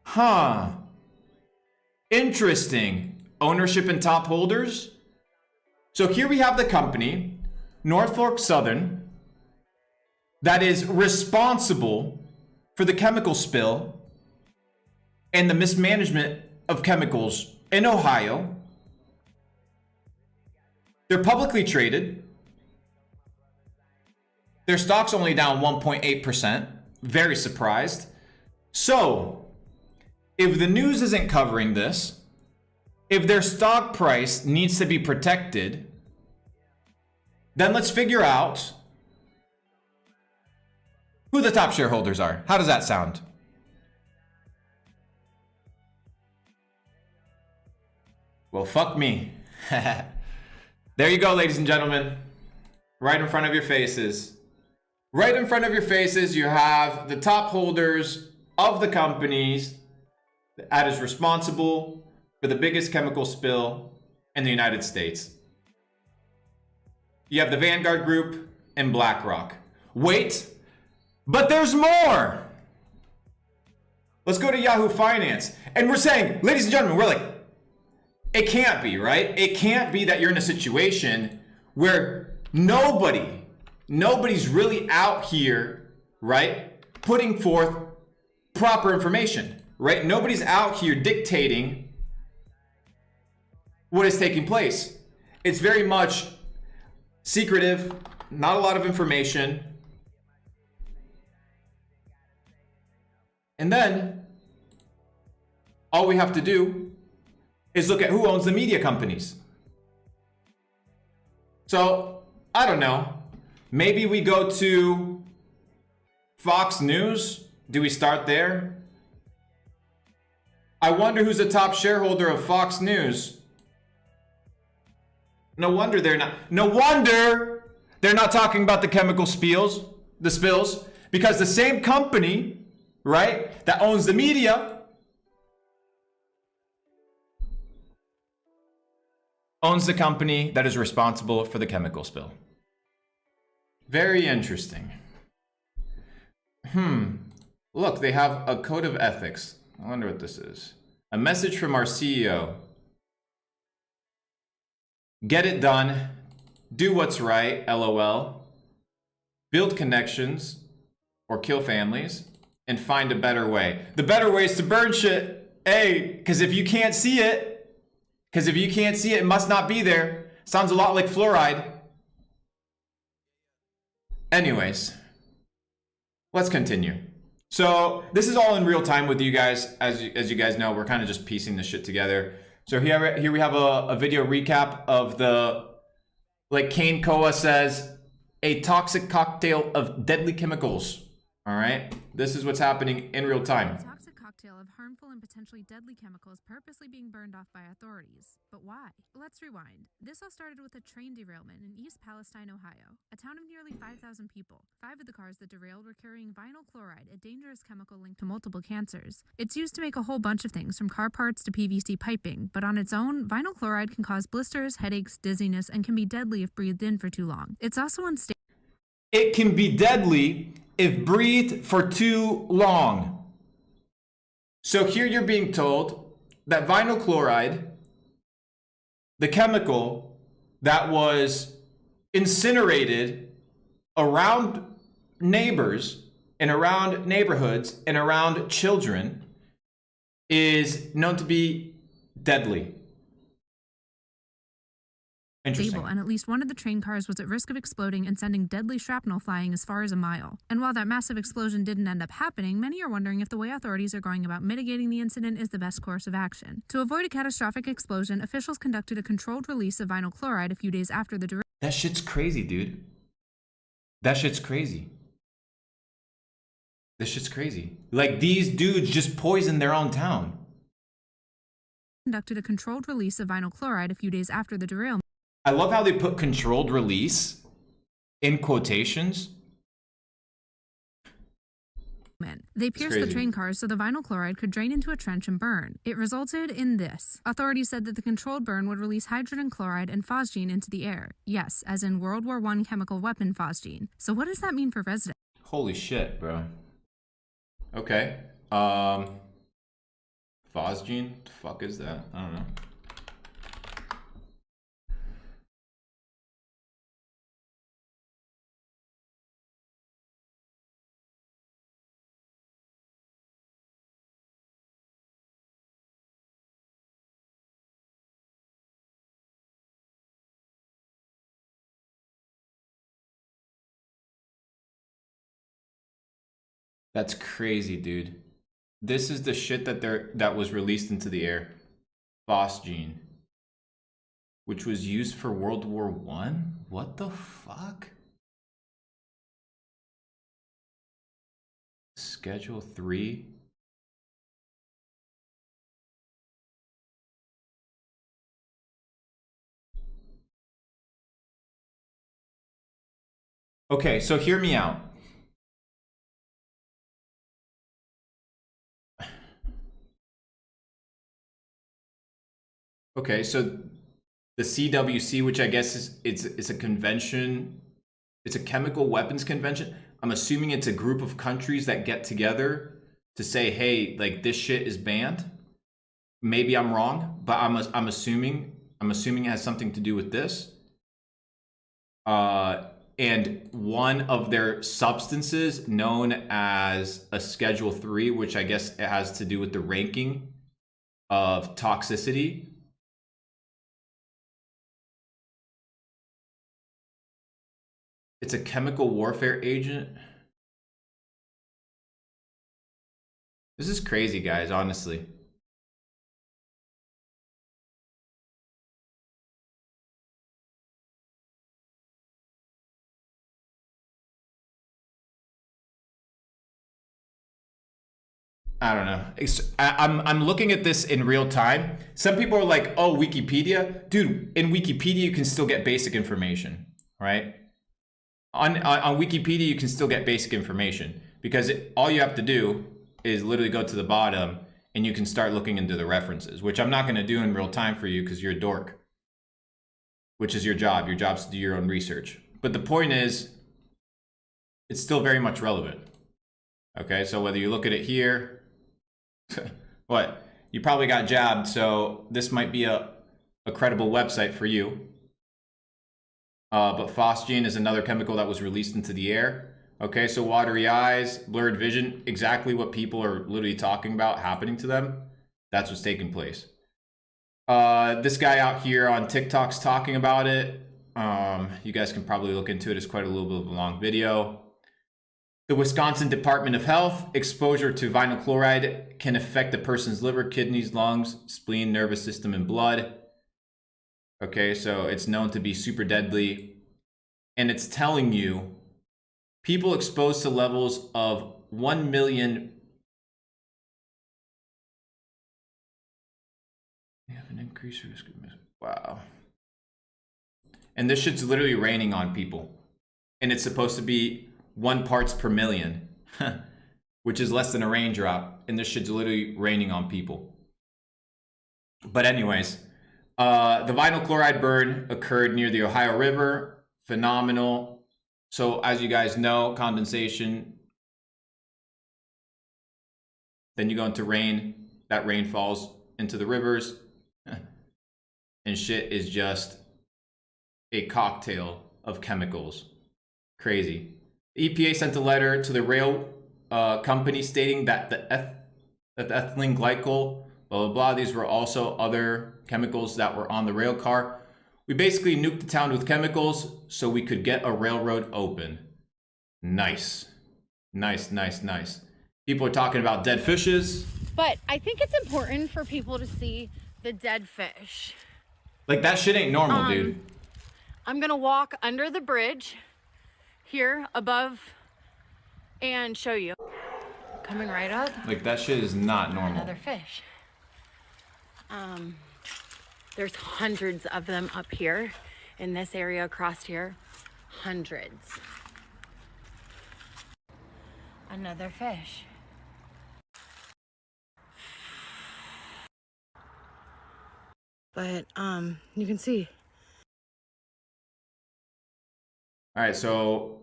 Huh. Interesting. Ownership and top holders. So here we have the company, Norfolk Southern, that is responsible for the chemical spill and the mismanagement of chemicals in Ohio. They're publicly traded. Their stock's only down 1.8%. Very surprised. So, if the news isn't covering this, if their stock price needs to be protected, then let's figure out who the top shareholders are. How does that sound? Well, fuck me. There you go, ladies and gentlemen. Right in front of your faces. Right in front of your faces, you have the top holders of the companies that is responsible for the biggest chemical spill in the United States. You have the Vanguard Group and BlackRock. Wait, but there's more. Let's go to Yahoo Finance. And we're saying, ladies and gentlemen, we're like, it can't be, right? It can't be that you're in a situation where nobody's really out here, right, putting forth proper information, right? Nobody's out here dictating what is taking place. It's very much secretive, not a lot of information. And then all we have to do is look at who owns the media companies. So, I don't know. Maybe we go to Fox News. Do we start there? I wonder who's the top shareholder of Fox News. No wonder they're not talking about the chemical spills, because the same company, right, that owns the media owns the company that is responsible for the chemical spill. Very interesting. Look, they have a code of ethics. I wonder what this is. A message from our CEO. Get it done. Do what's right, LOL. Build connections or kill families and find a better way. The better way is to burn shit. Hey, because if you can't see it, it must not be there. Sounds a lot like fluoride. Anyways, let's continue. So this is all in real time with you guys. As you guys know, we're kind of just piecing this shit together. So here we have a video recap of like Kane Koa says, a toxic cocktail of deadly chemicals. All right, this is what's happening in real time. A toxic cocktail of harmful and potentially deadly chemicals purposely being burned off by authorities. But why? Let's rewind. This all started with a train derailment in East Palestine, Ohio, a town of nearly 5,000 people. 5 of the cars that derailed were carrying vinyl chloride, a dangerous chemical linked to multiple cancers. It's used to make a whole bunch of things, from car parts to PVC piping, but on its own, vinyl chloride can cause blisters, headaches, dizziness, and can be deadly if breathed in for too long. It's also unstable. It can be deadly if breathed for too long. So here you're being told that vinyl chloride, the chemical that was incinerated around neighbors and around neighborhoods and around children, is known to be deadly. Interesting. And at least one of the train cars was at risk of exploding and sending deadly shrapnel flying as far as a mile. And while that massive explosion didn't end up happening, many are wondering if the way authorities are going about mitigating the incident is the best course of action. To avoid a catastrophic explosion, officials conducted a controlled release of vinyl chloride a few days after the derailment. That shit's crazy, dude. That shit's crazy. This shit's crazy. Like, these dudes just poisoned their own town. Conducted a controlled release of vinyl chloride a few days after the derailment. I love how they put controlled release in quotations. They pierced the train cars so the vinyl chloride could drain into a trench and burn. It resulted in this. Authorities said that the controlled burn would release hydrogen chloride and phosgene into the air. Yes, as in World War I chemical weapon phosgene. So what does that mean for residents? Holy shit, bro. Okay. Phosgene? What the fuck is that? I don't know. That's crazy, dude. This is the shit that was released into the air. Phosgene, which was used for World War One. What the fuck? Schedule 3. Okay, so hear me out. Okay, so the CWC, which I guess is it's a convention, it's a chemical weapons convention. I'm assuming it's a group of countries that get together to say, hey, like this shit is banned. Maybe I'm wrong, but I'm assuming it has something to do with this. And one of their substances known as a Schedule 3, which I guess it has to do with the ranking of toxicity. It's a chemical warfare agent. This is crazy, guys, honestly. I don't know. I'm looking at this in real time. Some people are like, oh, Wikipedia. Dude, in Wikipedia, you can still get basic information, right? On Wikipedia, you can still get basic information because all you have to do is literally go to the bottom and you can start looking into the references, which I'm not going to do in real time for you because you're a dork, which is your job. Your job's to do your own research. But the point is, it's still very much relevant. Okay, so whether you look at it here, what? You probably got jabbed, so this might be a credible website for you. But phosgene is another chemical that was released into the air. Okay, so watery eyes, blurred vision, exactly what people are literally talking about happening to them. That's what's taking place. This guy out here on TikTok's talking about it. You guys can probably look into it. It's quite a little bit of a long video. The Wisconsin Department of Health, exposure to vinyl chloride can affect a person's liver, kidneys, lungs, spleen, nervous system, and blood. Okay, so it's known to be super deadly. And it's telling you people exposed to levels of 1 million. They have an increased risk of wow. And this shit's literally raining on people. And it's supposed to be 1 parts per million, which is less than a raindrop. And this shit's literally raining on people. But anyways, the vinyl chloride burn occurred near the Ohio River. Phenomenal. So as you guys know, condensation. Then you go into rain. That rain falls into the rivers. And shit is just a cocktail of chemicals. Crazy. The EPA sent a letter to the rail company stating that the ethylene glycol, blah, blah, blah, these were also other chemicals that were on the rail car. We basically nuked the town with chemicals so we could get a railroad open. Nice. Nice, nice, nice. People are talking about dead fishes. But I think it's important for people to see the dead fish. Like, that shit ain't normal, dude. I'm gonna walk under the bridge here above and show you. Coming right up. Like, that shit is not normal. Another fish. There's hundreds of them up here in this area across here. Hundreds. Another fish. But you can see. All right, so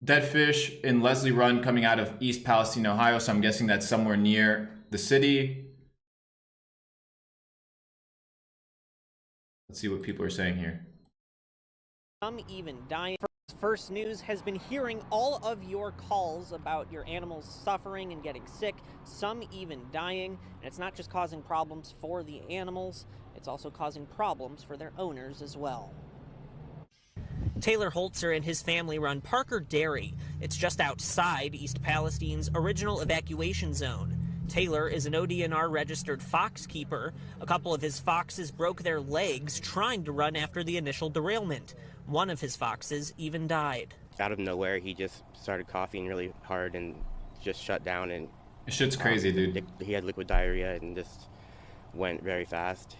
dead fish in Leslie Run coming out of East Palestine, Ohio. So I'm guessing that's somewhere near the city. Let's see what people are saying here. Some even dying. First News has been hearing all of your calls about your animals suffering and getting sick, some even dying. And it's not just causing problems for the animals, it's also causing problems for their owners as well. Taylor Holzer and his family run Parker Dairy. It's just outside East Palestine's original evacuation zone. Taylor is an ODNR registered fox keeper. A couple of his foxes broke their legs trying to run after the initial derailment. One of his foxes even died. Out of nowhere, he just started coughing really hard and just shut down. And shit's crazy, dude. He had liquid diarrhea and just went very fast.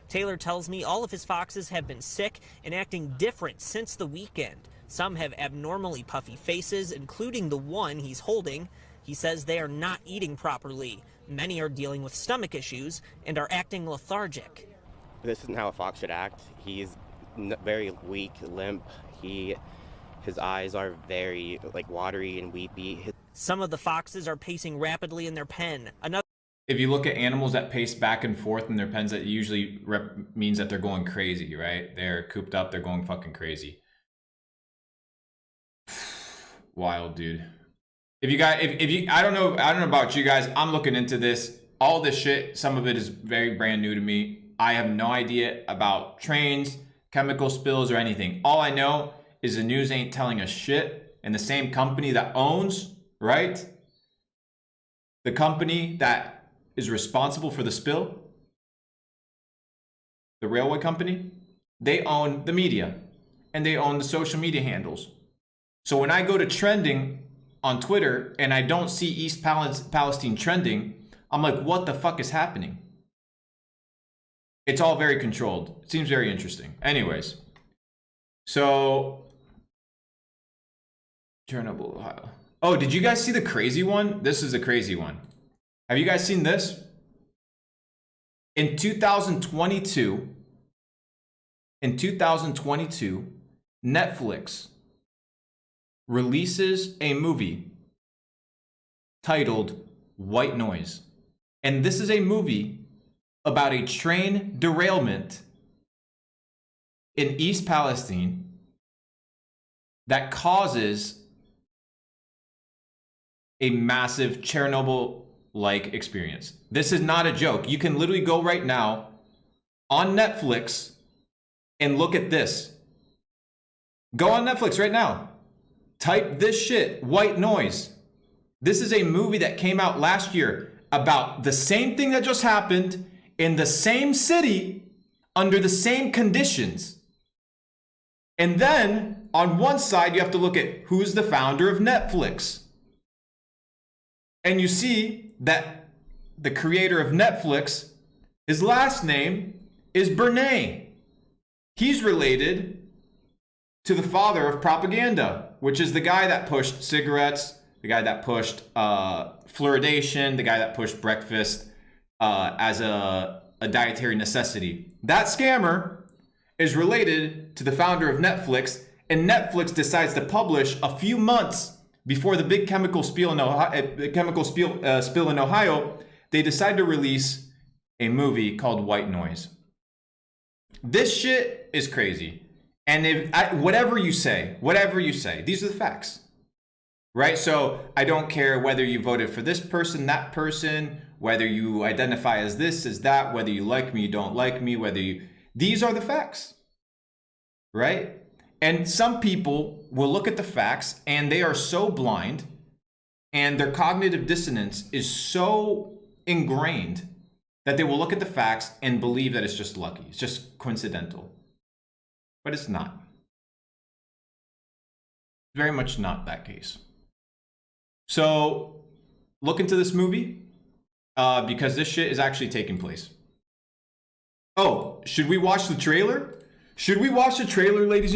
Taylor tells me all of his foxes have been sick and acting different since the weekend. Some have abnormally puffy faces, including the one he's holding. He says they are not eating properly. Many are dealing with stomach issues and are acting lethargic. This isn't how a fox should act. He's very weak, limp. His eyes are very watery and weepy. Some of the foxes are pacing rapidly in their pen. If you look at animals that pace back and forth in their pens, that usually means that they're going crazy, right? They're cooped up, they're going fucking crazy. Wild, dude. If you I don't know about you guys, I'm looking into this. All this shit, some of it is very brand new to me. I have no idea about trains, chemical spills, or anything. All I know is the news ain't telling us shit, and the same company that owns, right? The company that is responsible for the spill, the railway company, they own the media and they own the social media handles. So when I go to trending on Twitter and I don't see East Palestine trending, I'm like, what the fuck is happening? It's all very controlled. It seems very interesting. Anyways, so Chernobyl, Ohio. Oh, did you guys see the crazy one? This is a crazy one. Have you guys seen this? In 2022, Netflix releases a movie titled White Noise. And this is a movie about a train derailment in East Palestine that causes a massive Chernobyl-like experience. This is not a joke. You can literally go right now on Netflix and look at this. Go on Netflix right now. Type this shit, White Noise. This is a movie that came out last year about the same thing that just happened in the same city under the same conditions. And then on one side, you have to look at who's the founder of Netflix. And you see that the creator of Netflix, his last name is Bernay. He's related to the father of propaganda, which is the guy that pushed cigarettes, the guy that pushed fluoridation, the guy that pushed breakfast as a dietary necessity. That scammer is related to the founder of Netflix, and Netflix decides to publish a few months before the big chemical spill in Ohio, they decide to release a movie called White Noise. This shit is crazy. And whatever you say, these are the facts, right? So I don't care whether you voted for this person, that person, whether you identify as this, as that, whether you like me, you don't like me, these are the facts, right? And some people will look at the facts and they are so blind and their cognitive dissonance is so ingrained that they will look at the facts and believe that it's just lucky. It's just coincidental. But it's not. Very much not that case. So look into this movie because this shit is actually taking place. Oh, should we watch the trailer? Should we watch the trailer, ladies and